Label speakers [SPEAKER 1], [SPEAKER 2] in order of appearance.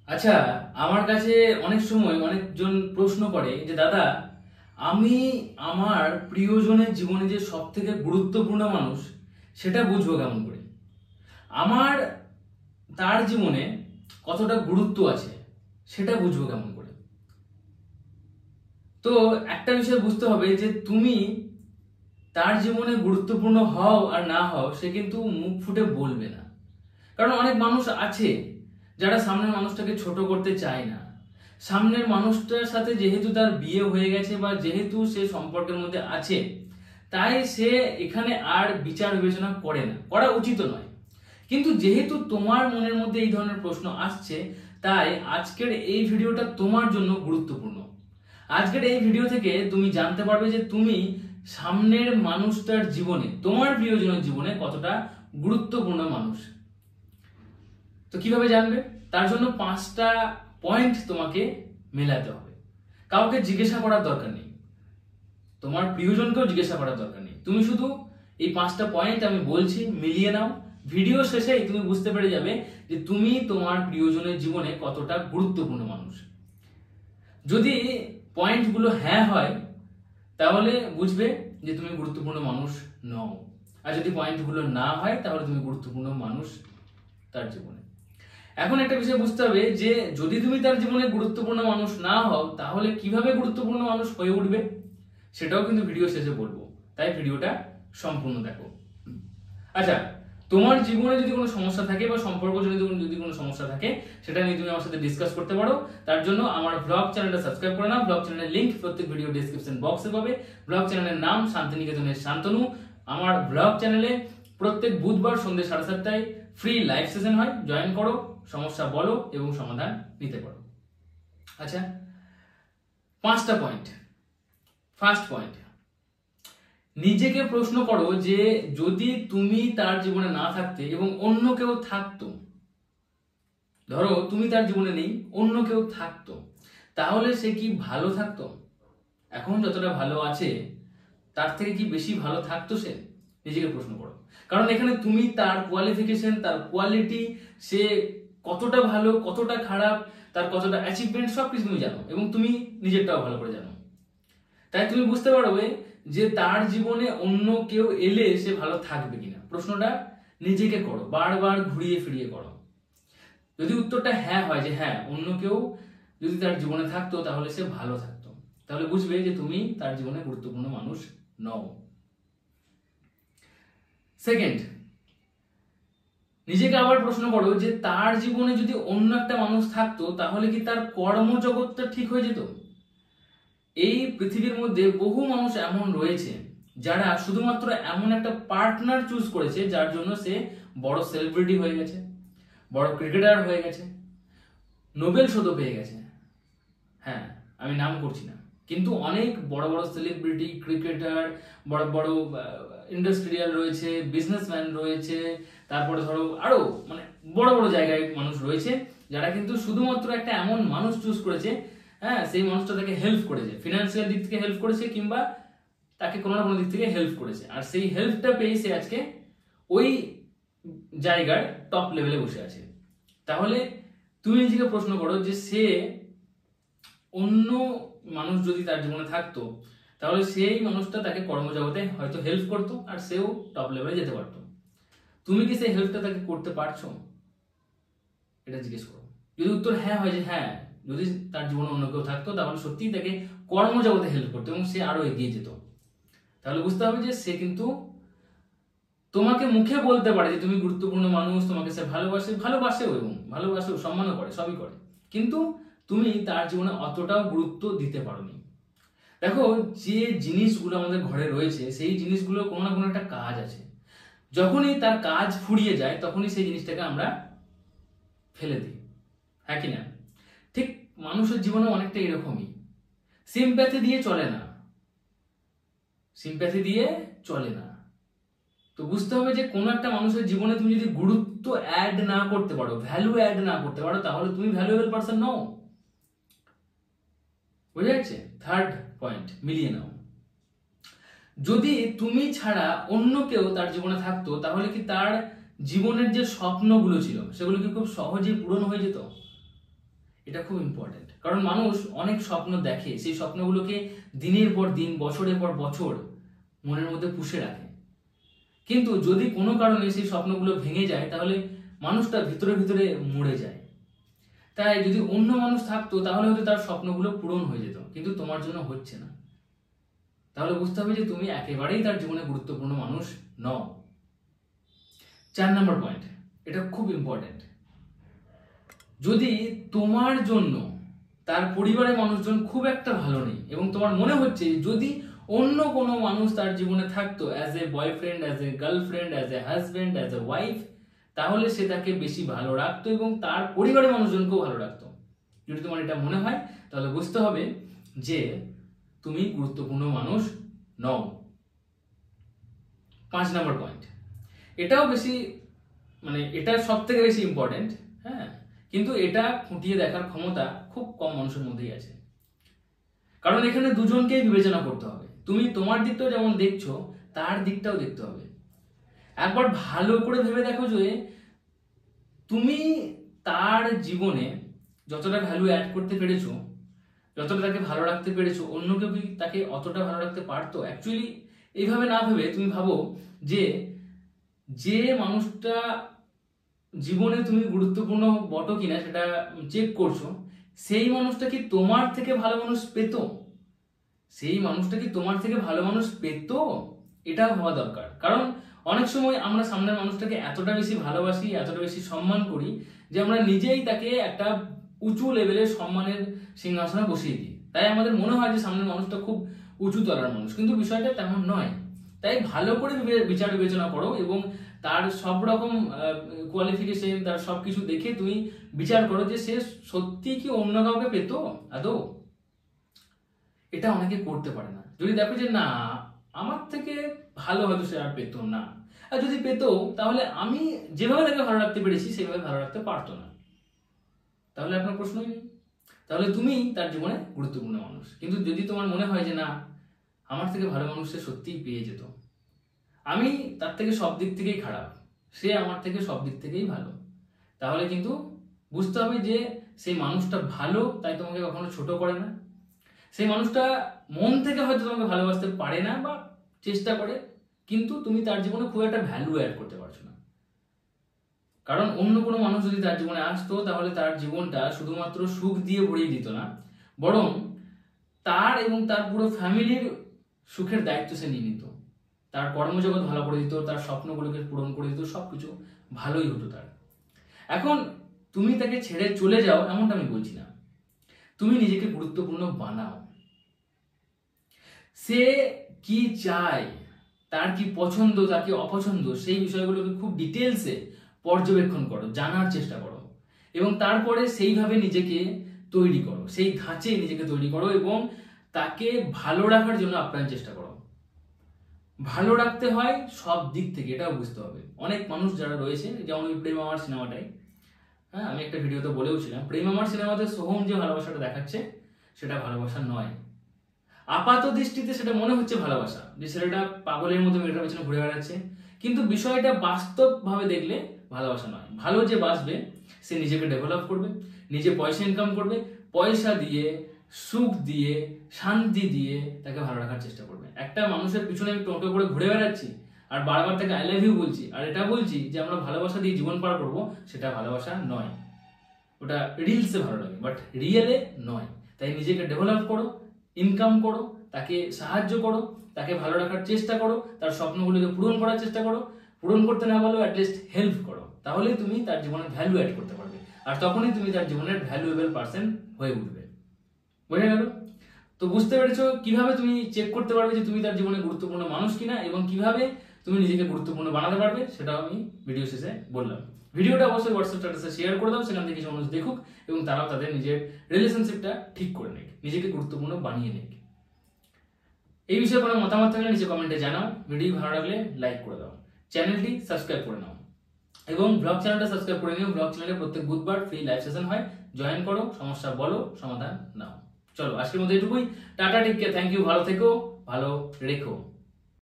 [SPEAKER 1] আচ্ছা, আমার কাছে অনেক সময় অনেকজন প্রশ্ন করে যে দাদা, আমি আমার প্রিয়জনের জীবনে যে সব থেকে গুরুত্বপূর্ণ মানুষ সেটা বুঝবো কেমন করে? আমার তার জীবনে কতটা গুরুত্ব আছে সেটা বুঝবো কেমন করে? তো একটা বিষয় বুঝতে হবে যে তুমি তার জীবনে গুরুত্বপূর্ণ হও আর না হও সে কিন্তু মুখ ফুটে বলবে না। কারণ অনেক মানুষ আছে যারা সামনের মানুষটাকে ছোট করতে চায় না। সামনের মানুষটার সাথে যেহেতু তার বিয়ে হয়ে গেছে বা যেহেতু সে সম্পর্কের মধ্যে আছে, তাই সে এখানে আর বিচার বিবেচনা করে না, করা উচিত নয়। কিন্তু যেহেতু তোমার মনের মধ্যে এই ধরনের প্রশ্ন আসছে, তাই আজকের এই ভিডিওটা তোমার জন্য গুরুত্বপূর্ণ। আজকের এই ভিডিও থেকে তুমি জানতে পারবে যে তুমি সামনের মানুষটার জীবনে, তোমার প্রিয়জনের জীবনে কতটা গুরুত্বপূর্ণ মানুষ। তো কিভাবে জানবে? তার জন্য 5টা পয়েন্ট তোমাকে মেলাতে হবে। কাউকে জিজ্ঞাসা করার দরকার নেই, তোমার প্রিয়জনকেও জিজ্ঞাসা করার দরকার নেই। তুমি শুধু এই 5টা পয়েন্ট আমি বলছি মিলিয়ে নাও। ভিডিও শেষেই তুমি বুঝতে পেরে যাবে যে তুমি তোমার প্রিয়জনের জীবনে কতটা গুরুত্বপূর্ণ মানুষ। যদি পয়েন্টগুলো হ্যাঁ হয় তাহলে বুঝবে যে তুমি গুরুত্বপূর্ণ মানুষ নও, আর যদি পয়েন্টগুলো না হয় তাহলে তুমি গুরুত্বপূর্ণ মানুষ তার জীবনে। এখন একটা বিষয় বুঝতে হবে যে যদি তুমি তার জীবনে গুরুত্বপূর্ণ মানুষ না হও তাহলে কিভাবে গুরুত্বপূর্ণ মানুষ হয়ে উঠবে সেটাও কিন্তু ভিডিও শেষে বলবো, তাই ভিডিওটা সম্পূর্ণ দেখো। আচ্ছা, তোমার জীবনে যদি কোনো সমস্যা থাকে বা সম্পর্ক যদি কোনো সমস্যা থাকে সেটা নিয়ে তুমি আমার সাথে ডিসকাস করতে পারো। তার জন্য আমার ব্লগ চ্যানেলটা সাবস্ক্রাইব করে নাও। ব্লগ চ্যানেলের লিংক প্রত্যেক ভিডিও ডেসক্রিপশন বক্সে পাবে। ব্লগ চ্যানেলের নাম শান্তিনিকেতনের শান্তনু। আমার ব্লগ চ্যানেলে প্রত্যেক বুধবার সন্ধ্যে 7:30টায় ফ্রি লাইভ সেশন হয়, জয়েন করো, সমস্যা বলো এবং সমাধান নিতে পারো। আচ্ছা, 5টা পয়েন্ট। ফার্স্ট পয়েন্ট, নিজেকে প্রশ্ন করো যে যদি তুমি তার জীবনে না থাকতে এবং অন্য কেউ থাকতো, ধরো তুমি তার জীবনে নেই, অন্য কেউ থাকতো, তাহলে সে কি ভালো থাকতো? এখন যতটা ভালো আছে তার থেকে কি বেশি ভালো থাকতো সে? নিজেকে প্রশ্ন করো। কারণ এখানে তুমি তার কোয়ালিফিকেশন, তার কোয়ালিটি, সে কতটা ভালো কতটা খারাপ, তার কতটা অ্যাচিভমেন্ট সবকিছু তুমি জানো এবং তুমি নিজেরটাও ভালো করে জানো। তাই তুমি বুঝতে পারবে যে তার জীবনে অন্য কেউ এলে সে ভালো থাকবে কিনা। প্রশ্নটা নিজেকে করো, বারবার ঘুরিয়ে ফিরিয়ে করো। যদি উত্তরটা হ্যাঁ হয় যে হ্যাঁ, অন্য কেউ যদি তার জীবনে থাকতো তাহলে সে ভালো থাকতো, তাহলে বুঝবে যে তুমি তার জীবনে গুরুত্বপূর্ণ মানুষ নও। সেকেন্ড, নিজেকে আবার প্রশ্ন করো যে তার জীবনে যদি অন্য একটা মানুষ থাকতো তাহলে কি তার কর্মজগৎটা ঠিক হয়ে যেত? এই পৃথিবীর মধ্যে বহু মানুষ এমন রয়েছে যারা শুধুমাত্র এমন একটা পার্টনার চুজ করেছে যার জন্য সে বড় সেলিব্রিটি হয়ে গেছে, বড় ক্রিকেটার হয়ে গেছে, নোবেল শোধও পেয়ে গেছে। হ্যাঁ, আমি নাম করছি না, কিন্তু অনেক বড় বড় সেলিব্রিটি, ক্রিকেটার, বড় বড় ইন্ডাস্ট্রিয়াল রয়েছে, বিজনেসম্যান রয়েছে, তারপরে ধরো আরো মানে বড় বড় জায়গায় মানুষ রয়েছে যারা কিন্তু শুধুমাত্র একটা এমন মানুষ চুজ করেছে, হ্যাঁ, সেই মানুষটা তাকে হেল্প করেছে, ফিনান্সিয়াল দিক থেকে হেল্প করেছে কিংবা তাকে কোনো না কোনো দিক থেকে হেল্প করেছে, আর সেই হেল্পটা পেয়ে সে আজকে ওই জায়গার টপ লেভেলে বসে আছে। তাহলে তুমি নিজেকে প্রশ্ন করো যে সে অন্য মানুষ যদি তার জীবনে থাকতো তাহলে সেই মানুষটা তাকে কর্মজগতে হয়তো হেল্প করতো আর সেও টপ লেভেলে যেতে পারতো। তুমি কি সেই হেল্পটা তাকে করতে পারছো? এটা জিজ্ঞেস করো। যদি উত্তর হ্যাঁ হয় যে হ্যাঁ, যদি তার জীবনে অন্য কেউ থাকতো তাহলে সত্যিই তাকে কর্মজগতে হেল্প করতো এবং সে আরো এগিয়ে যেত, তাহলে বুঝতে হবে যে সে কিন্তু তোমাকে মুখে বলতে পারে যে তুমি গুরুত্বপূর্ণ মানুষ, তোমাকে সে ভালোবাসেও এবং সম্মানও করে, সবই করে, কিন্তু তুমি তার জীবনে অতটাও গুরুত্ব দিতে পারোনি। দেখো, যে জিনিসগুলো আমাদের ঘরে রয়েছে সেই জিনিসগুলো কোনো না কোনো একটা কাজ আছে। যখনই তার কাজ ফুরিয়ে যায় তখনই সেই জিনিসটাকে আমরা ফেলে দিই, হ্যাঁ কি না? ঠিক মানুষের জীবনে অনেকটা এরকমই। সিম্প্যাথি দিয়ে চলে না, সিম্প্যাথি দিয়ে চলে না। তো বুঝতে হবে যে কোনো একটা মানুষের জীবনে তুমি যদি গুরুত্ব অ্যাড না করতে পারো, ভ্যালু অ্যাড না করতে পারো, তাহলে তুমি ভ্যালুয়েবল পারসন নও। বুঝা যাচ্ছে? থার্ড পয়েন্ট, মিলিয়ে নাও। যদি তুমি ছাড়া অন্য কেউ তার জীবনে থাকতো তাহলে কি তার জীবনের যে স্বপ্নগুলো ছিল সেগুলো কি খুব সহজেই পূরণ হয়ে যেত? এটা খুব ইম্পর্টেন্ট, কারণ মানুষ অনেক স্বপ্ন দেখে, সেই স্বপ্নগুলোকে দিনের পর দিন, বছরের পর বছর মনের মধ্যে পুষে রাখে। কিন্তু যদি কোনো কারণে সেই স্বপ্নগুলো ভেঙে যায়, তাহলে মানুষটা ভিতরে ভিতরে মরে যায়। তাই যদি অন্য মানুষ থাকতো তাহলে হয়তো তার স্বপ্নগুলো পূরণ হয়ে যেত, কিন্তু তোমার জন্য হচ্ছে না। তাহলে বুঝতে হবে যে তুমি একেবারেই তার জীবনে গুরুত্বপূর্ণ মানুষ নও। 4 নম্বর পয়েন্ট, এটা খুব ইম্পর্টেন্ট। যদি তোমার জন্য তার পরিবারের মানুষজন খুব একটা ভালো নেই এবং তোমার মনে হচ্ছে যদি অন্য কোনো মানুষ তার জীবনে থাকতো, as a boyfriend, as a girlfriend, as a husband, as a wife, তাহলে সে তাকে বেশি ভালো রাখতো এবং তার পরিবারের মানুষজনকেও ভালো রাখতো। যদি তোমার এটা মনে হয় তাহলে বুঝতে হবে যে তুমি গুরুত্বপূর্ণ মানুষ নও। 5 নম্বর পয়েন্ট, এটাও বেশি এটা সব থেকে বেশি ইম্পর্টেন্ট, হ্যাঁ, কিন্তু এটা খুঁটিয়ে দেখার ক্ষমতা খুব কম মানুষের মধ্যেই আছে। কারণ এখানে দুজনকেই বিবেচনা করতে হবে। তুমি তোমার দিকটাও যেমন দেখছো, তার দিকটাও দেখতে হবে। একবার ভালো করে ভেবে দেখো যে তুমি তার জীবনে যতটা ভ্যালু অ্যাড করতে পেরেছো, যতটা তাকে ভালো রাখতে পেরেছো, অন্য কেউ কি তাকে অতটা ভালো রাখতে পারতো? অ্যাকচুয়ালি এইভাবে না ভেবে তুমি ভাবো যে মানুষটা জীবনে তুমি গুরুত্বপূর্ণ বটো কিনা সেটা চেক করছো, সেই মানুষটা কি তোমার থেকে ভালো মানুষ পেত? সেই মানুষটা কি তোমার থেকে ভালো মানুষ পেত? এটা হওয়া দরকার। কারণ অনেক সময় আমরা সামনের মানুষটাকে এতটা বেশি ভালোবাসি, এতটা বেশি সম্মান করি যে আমরা নিজেই তাকে একটা উঁচু লেভেলের সম্মানের সিংহাসনে বসিয়ে দিই। তাই আমাদের মনে হয় যে সামনের মানুষটা খুব উঁচু তলার মানুষ, কিন্তু বিষয়টা তেমন নয়। তাই ভালো করে বিচার বিবেচনা করো এবং তার সব রকম কোয়ালিফিকেশন, তার সবকিছু দেখে তুমি বিচার করো যে সে সত্যি কি অন্য কাউকে পেত আদৌ। এটা অনেকে করতে পারে না। যদি দেখো যে না, আমার থেকে ভালো হয়তো সে আর পেত না, আর যদি পেত তাহলে আমি যেভাবে তাকে ভালো রাখতে পেরেছি সেভাবে ভালো রাখতে পারতো না, তাহলে আপনার প্রশ্নই নেই। তাহলে তুমি তার জীবনে গুরুত্বপূর্ণ মানুষ। কিন্তু যদি তোমার মনে হয় যে না, আমার থেকে ভালো মানুষ সে সত্যিই পেয়ে যেত, আমি তার থেকে সব দিক থেকেই খারাপ, সে আমার থেকে সব দিক থেকেই ভালো, তাহলে কিন্তু বুঝতে হবে যে সেই মানুষটা ভালো, তাই তোমাকে কখনো ছোট করে না। সেই মানুষটা মন থেকে হয়তো তোমাকে ভালোবাসতে পারে না বা চেষ্টা করে, কিন্তু তুমি তার জীবনে খুব একটা ভ্যালু অ্যাড করতে পারছো না। কারণ অন্য কোনো মানুষ যদি তার জীবনে আসতো তাহলে তার জীবনটা শুধুমাত্র সুখ দিয়ে ভরিয়ে দিত না, বরং তার এবং তার পুরো ফ্যামিলির সুখের দায়িত্ব সে নিয়ে নিত। তার কর্মজগৎ ভালো করে দিত, তার স্বপ্নগুলোকে পূরণ করে দিত, সবকিছু ভালোই হতো তার। এখন তুমি তাকে ছেড়ে চলে যাও এমনটা আমি বলছি না, তুমি নিজেকে গুরুত্বপূর্ণ বানাও। সে কি চায়, তার কি পছন্দ, তার কি অপছন্দ, সেই বিষয়গুলোকে খুব ডিটেলসে পর্যবেক্ষণ করো, জানার চেষ্টা করো এবং তারপরে সেইভাবে নিজেকে তৈরি করো, সেই ধাঁচে নিজেকে তৈরি করো এবং তাকে ভালো রাখার জন্য আপ্রাণ চেষ্টা করো। ভালো রাখতে হয় সব দিক থেকে, এটাও বুঝতে হবে। অনেক মানুষ যারা রয়েছে, যেমন ওই প্রেম আমার সিনেমাটাই, হ্যাঁ, আমি একটা ভিডিওতে বলেওছিলাম, প্রেম আমার সিনেমাতে সোহম যে ভালোবাসাটা দেখাচ্ছে সেটা ভালোবাসা নয়। আপাত দৃষ্টিতে সেটা মনে হচ্ছে ভালোবাসা, যে ছেলেটা পাগলের মতো মেয়েটার পেছনে ঘুরে বেড়াচ্ছে, কিন্তু বিষয়টা বাস্তবভাবে দেখলে ভালোবাসা নয়। ভালো যে বাসবে সে নিজেকে ডেভেলপ করবে, নিজে পয়সা ইনকাম করবে, পয়সা দিয়ে, সুখ দিয়ে, শান্তি দিয়ে তাকে ভালো রাখার চেষ্টা করবে। একটা মানুষের পিছনে আমি টোটো করে ঘুরে বেড়াচ্ছি আর বারবার তাকে আই লাভ ইউ বলছি আর এটা বলছি যে আমরা ভালোবাসা দিয়ে জীবন পার করবো, সেটা ভালোবাসা নয়। ওটা রিলসে ভালো লাগে বাট রিয়েলে নয়। তাই নিজেকে ডেভেলপ করো, ইনকাম করো, তাকে সাহায্য করো, তাকে ভালো রাখার চেষ্টা করো, তার স্বপ্নগুলোকে পূরণ করার চেষ্টা করো, পূরণ করতে না পারলেও অ্যাটলিস্ট হেল্প করো। তাহলেই তুমি তার জীবনে ভ্যালু অ্যাড করতে পারবে আর তখনই তুমি তার জীবনের ভ্যালুয়েবল পার্সন হয়ে উঠবে। বোঝা গেল? তো বুঝতে পেরেছো কিভাবে তুমি চেক করতে পারবে যে তুমি তার জীবনে গুরুত্বপূর্ণ মানুষ কিনা এবং কিভাবে তুমি নিজেকে গুরুত্বপূর্ণ বানাতে পারবে, সেটাও আমি ভিডিও শেষে বললাম। ভিডিওটা অবশ্যই হোয়াটসঅ্যাপ স্ট্যাটাসে শেয়ার করে দাও, সেখান থেকে কিছু মানুষ দেখুক এবং তারাও তাদের নিজের রিলেশনশিপটা ঠিক করে নেক, নিজেকে গুরুত্বপূর্ণ বানিয়ে নেক। এই বিষয়ে কোনো মতামত থাকলে নিচে কমেন্টে জানাও। ভিডিও ভালো লাগলে লাইক করে দাও, চ্যানেলটি সাবস্ক্রাইব করে নাও এবং ব্লগ চ্যানেলটা সাবস্ক্রাইব করে নিও। ব্লগ চ্যানেলে প্রত্যেক বুধবার ফ্রি লাইভ সেশন হয়, জয়েন করো, সমস্যা বলো, সমাধান নাও। চলো আজকের মধ্যে এটুকুই, tata, take care, thank you, ভালো থেকো, ভালো রেখো।